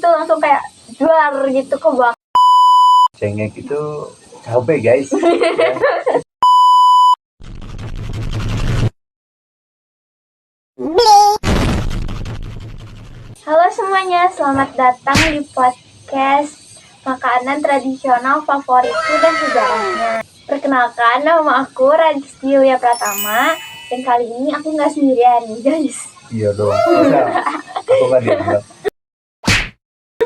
itu langsung kayak juar gitu ke bawah. Cengek itu cabai guys. Halo semuanya, selamat datang di podcast makanan tradisional favoritku dan sejarahnya. Perkenalkan, nama aku Raditya Yulia Pratama, dan kali ini aku nggak sendirian nih guys. Iya dong. Masa aku nggak dianggap.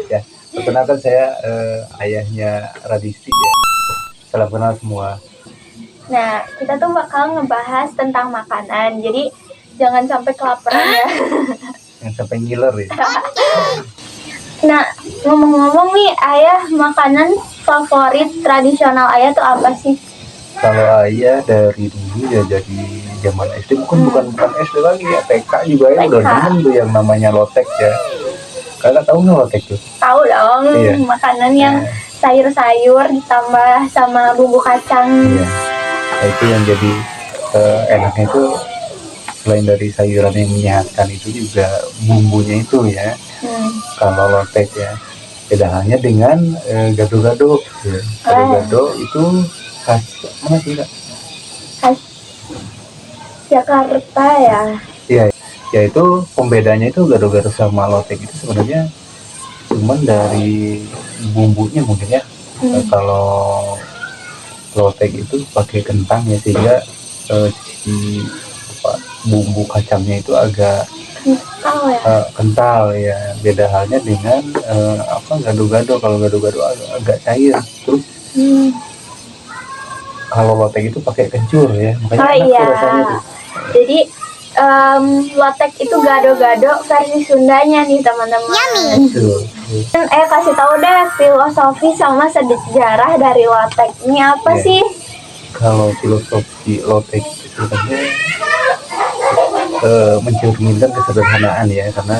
Ya, perkenalkan saya ayahnya Radisti ya. Salam kenal semua. Nah, kita tuh bakal ngebahas tentang makanan, jadi jangan sampai kelaparan ya. Yang sampai ngiler ya. Nah, ngomong-ngomong nih, ayah, makanan favorit tradisional ayah tuh apa sih? Kalau ayah dari dulu ya jadi zaman SD bukan SD lagi ya, TK juga ya udah TK. demen tuh yang namanya lotek ya. Kalian tahu nggak lotek tuh? Tahu dong, Iya. makanan yang sayur-sayur ditambah sama bumbu kacang. Iya. Nah, itu yang jadi enaknya itu selain dari sayuran yang menyehatkan itu juga bumbunya itu ya. Kalau lotek ya beda halnya dengan gado-gado ya. Gado-gado itu khas mana sih Kak? Khas Jakarta ya. Iya, ya itu pembedanya itu gado-gado sama lotek itu sebenarnya cuman dari bumbunya mungkin ya. Kalau lotek itu pakai kentang ya sehingga si bumbu kacangnya itu agak kental ya. Beda halnya dengan gado-gado. Kalau gado-gado agak cair. Terus kalau lotek itu pakai kencur ya, makanya enak tuh rasanya tuh. Jadi lotek itu gado-gado versi Sundanya nih teman-teman. Kasih tahu deh filosofi sama sejarah dari lotek ini apa sih? Kalau filosofi lotek itu sebenarnya mencerminkan kesederhanaan ya, karena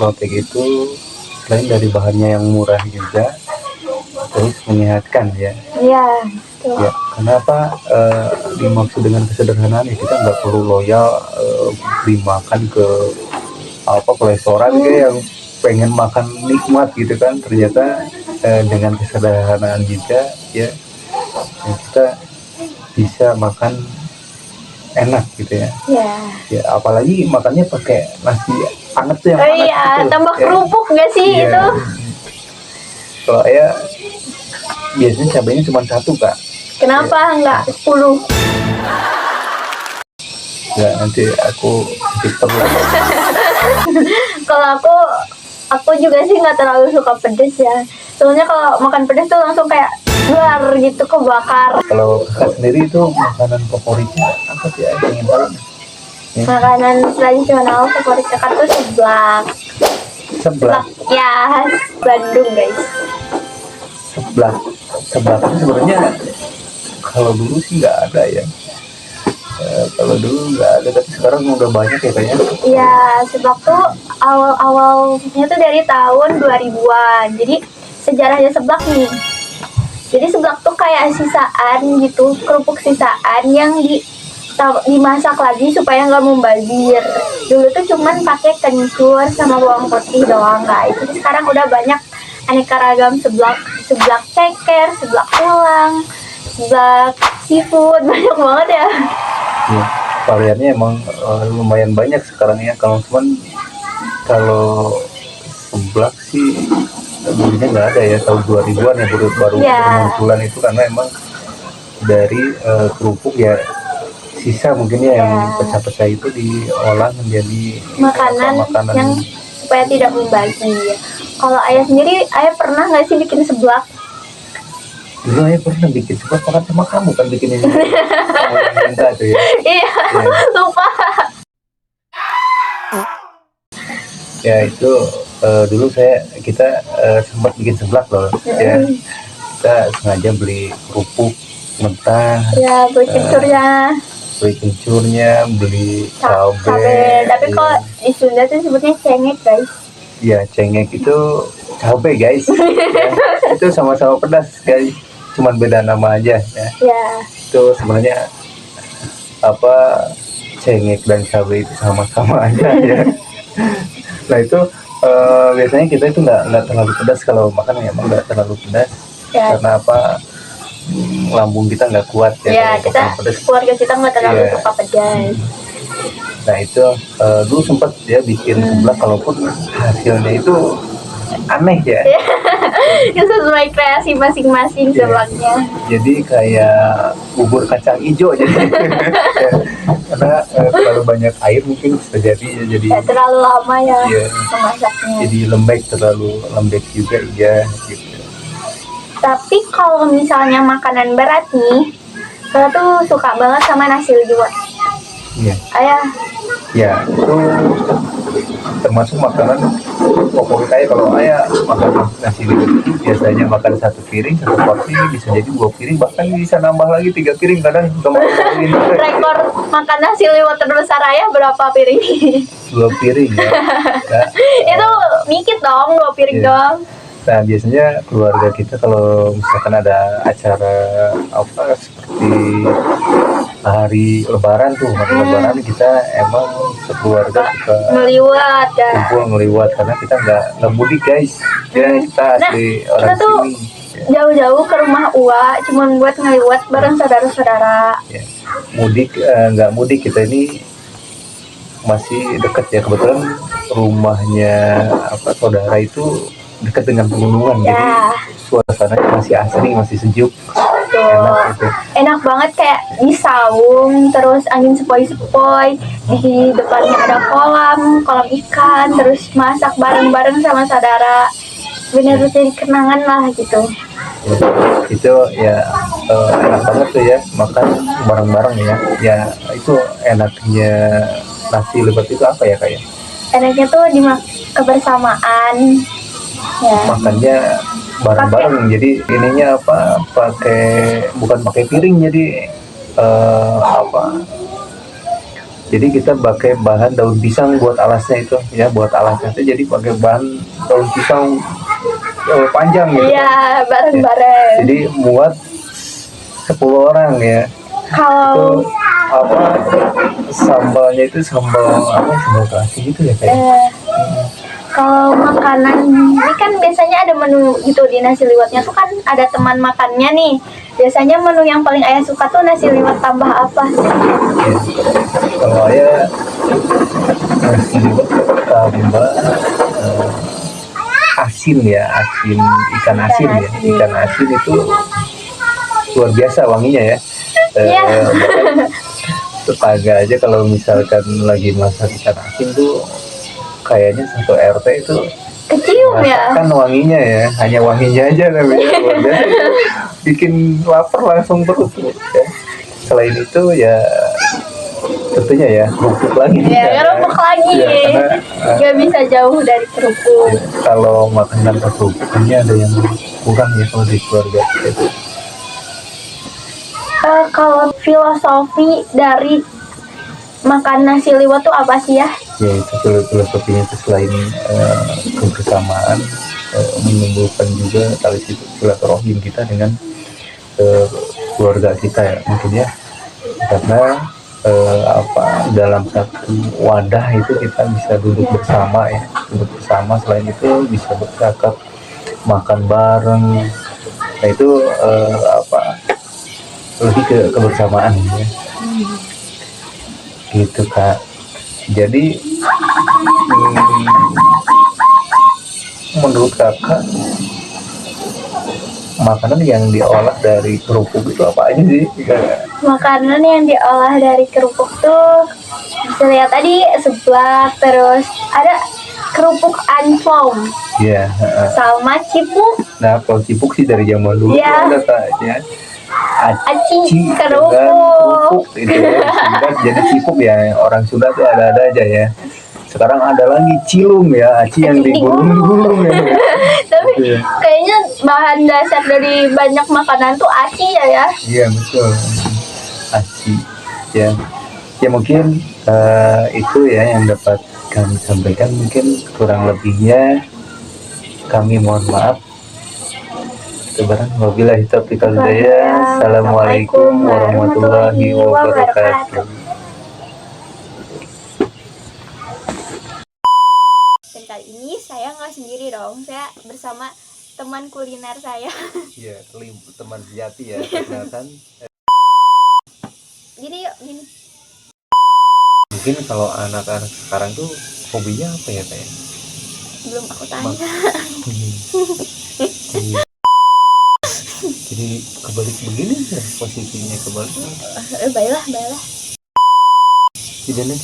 lotek itu selain dari bahannya yang murah juga terus menyehatkan ya. Iya. Ya, kenapa dimaksud dengan kesederhanaan ya, kita nggak perlu loyal beli makan ke restoran kayak yang pengen makan nikmat gitu kan, ternyata dengan kesederhanaan juga ya kita bisa makan enak gitu ya. Ya apalagi makannya pakai nasi anget tuh yang panas gitu. Tambah kerupuk nggak sih itu? Kalau ayah biasanya cabainya cuma satu Kak. Kenapa nggak 10? Ya nanti aku perlu. Kalau aku juga sih nggak terlalu suka pedes ya. Soalnya kalau makan pedes tuh langsung kayak luar gitu, kebakar. Kalau Kakak sendiri itu makanan favoritnya apa sih? Ingin tahu. Ya. Makanan tradisional favorit kakak tuh seblak. Seblak. Ya, khas Bandung guys. Seblak itu sebenarnya kalau dulu sih nggak ada ya. Kalau dulu nggak ada, tapi sekarang udah banyak ya kayaknya. Iya, seblak tuh awalnya tuh dari tahun 2000-an. Jadi sejarahnya seblak nih. Jadi seblak tuh kayak sisaan gitu, kerupuk sisaan yang dimasak lagi supaya nggak mubazir. Dulu tuh cuman pakai kencur sama bawang putih doang guys. Jadi sekarang udah banyak aneka ragam seblak ceker, seblak tulang, seblak seafood, banyak banget ya. Ya, variannya emang lumayan banyak sekarang ya. Kalau seblak sih dulunya nggak ada ya, tahun 2000-an ya baru bermunculan itu, karena emang dari kerupuk ya sisa mungkin ya yang pecah-pecah itu diolah menjadi makanan yang supaya tidak membazir. Kalau ayah sendiri, ayah pernah nggak sih bikin seblak? Dulu ayah pernah bikin seblak, makan sama kamu kan bikin ini. Minta tuh ya. Iya, lupa. Ya itu dulu kita sempat bikin seblak loh ya. Kita sengaja beli kerupuk mentah. Ya, beli kencurnya, beli cabai. Tapi kok di Sunda tuh sebutnya cengek guys. Iya, cengek itu cabai guys. Ya, itu sama-sama pedas guys, cuman beda nama aja ya. Itu sebenarnya cengek dan cabai itu sama-sama aja ya. Nah itu Biasanya kita itu nggak terlalu pedas kalau makan, ya emang nggak terlalu pedas. Ya. Karena apa? Lambung kita nggak kuat ya, Ya, kalau kita makan pedas. keluarga kita nggak terlalu Iya. suka pedas. Nah itu dulu sempat ya bikin seblak, kalaupun hasilnya itu aneh ya. Itu sesuai kreasi masing-masing Iya. sebelaknya. Jadi kayak bubur kacang hijau jadi. Karena terlalu banyak air mungkin bisa jadi ya, jadi Ya, terlalu lama ya Iya. memasaknya. jadi lembek, terlalu lembek juga ya gitu. Tapi kalau misalnya makanan berat nih, saya tuh suka banget sama nasi liwet. Iya. Ayah, Ya itu termasuk makanan favorit saya. Kalau ayah makan nasi liwet itu biasanya makan satu piring, satu porsi bisa jadi 2 piring, bahkan bisa nambah lagi 3 piring kadang. Kemarin rekor makan nasi liwet terbesar ayah berapa piring? 2 piring ya. Nah, Itu dikit dong, 2 piring Iya. doang. nah, biasanya keluarga kita kalau misalkan ada acara apa seperti hari Lebaran tuh, hari Lebaran kita emang sekeluarga suka Ngeliwet ya. kumpul ngeliwat, karena kita nggak mudik guys ya, kita Nah, asli kita orang tuh sini ya. jauh-jauh ke rumah Ua cuman buat ngeliwet bareng saudara-saudara. Ya. Mudik nggak mudik, kita ini masih dekat ya, kebetulan rumahnya apa saudara itu dekat dengan pegunungan, jadi Ya, suasananya masih asri, masih sejuk, tuh. enak gitu. Enak banget kayak di saung, terus angin sepoi-sepoi, di depannya ada kolam ikan, terus masak bareng-bareng sama saudara. Bener jadi kenangan lah gitu. Ya, itu ya enak banget tuh ya makan bareng-bareng ya. Ya itu enaknya nasi liwet itu apa ya, kayak Enaknya tuh di kebersamaan. Ya. makannya bareng-bareng. Jadi ininya apa, bukan pakai piring, jadi apa, jadi kita pakai bahan daun pisang buat alasnya itu ya, buat alasnya itu jadi pakai bahan daun pisang panjang gitu. Iya, bareng-bareng. Jadi muat 10 orang ya. Kalau Itu apa, sambalnya itu sambal apa, sambal terasi gitu ya kayak. kalau makanan ini kan biasanya ada menu gitu di nasi liwetnya tuh kan ada teman makannya nih. Biasanya menu yang paling ayah suka tuh nasi liwet tambah apa? Ya. Kalau ayah nasi liwet tambah asin ya, asin, ikan asin ya, ikan asin itu luar biasa wanginya ya. Iya. Bahkan tetangga aja kalau misalkan lagi masak ikan asin tuh kayaknya satu RT itu Kecium ya. kan wanginya ya, hanya wanginya aja namanya luar biasa, bikin lapar langsung perut ya. Selain itu ya tentunya ya kerupuk lagi. Ya, kerupuk lagi. Ya, karena Gak bisa jauh dari kerupuk. kalau makanan kerupukannya ada yang kurang ya kalau di keluarga gitu. Kalau filosofi dari makan nasi liwet tuh apa sih ya? Ya itu filosofinya itu selain kebersamaan, menumbuhkan juga tali silaturahim kita dengan keluarga kita ya mungkin ya, karena apa, dalam satu wadah itu kita bisa duduk bersama ya, duduk bersama, selain itu bisa bercakap, makan bareng. Nah itu apa, lebih ke kebersamaan ya gitu Kak. Jadi menurut Kakak makanan yang diolah dari kerupuk itu apa aja sih? Makanan yang diolah dari kerupuk tuh bisa lihat tadi seblak, terus ada kerupuk anfong Ya, sama cipuk. nah kalau cipuk sih dari zaman dulu Ya. ada Kak ya. Aci dengan kerupuk. itu ya, singkat jadi cipuk ya, orang Sunda tuh ada aja ya. Sekarang ada lagi cilung ya, aci yang Aci digulung-gulung ya. Tapi Iya. kayaknya bahan dasar dari banyak makanan tuh aci ya. Iya betul, aci ya. Ya mungkin itu ya yang dapat kami sampaikan, mungkin kurang lebihnya kami mohon maaf. Wabillahi taufiq wal hidayah. Assalamualaikum warahmatullahi wabarakatuh. Dan kali ini saya dong, saya bersama teman kuliner saya. Iya, teman sejati ya ternyata. Gini yuk, gini. Mungkin kalau anak-anak sekarang tuh hobinya apa ya kayak? Belum aku tanya. Jadi kebalik begini ya posisinya kebalik. Baiklah. Tidak nih.